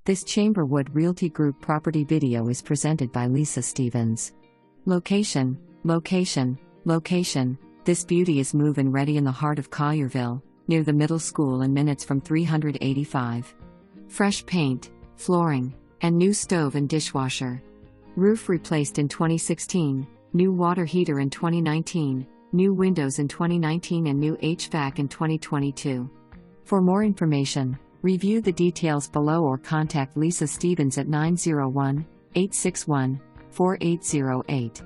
This Chamberwood Realty Group property video is presented by Lisa Stevens. Location, location, location. This beauty is move-in ready in the heart of Collierville, near the middle school and minutes from 385. Fresh paint, flooring, and new stove and dishwasher. Roof replaced in 2016, new water heater in 2019, new windows in 2019 and new HVAC in 2022. For more information, review the details below or contact Lisa Stevens at 901-861-4808.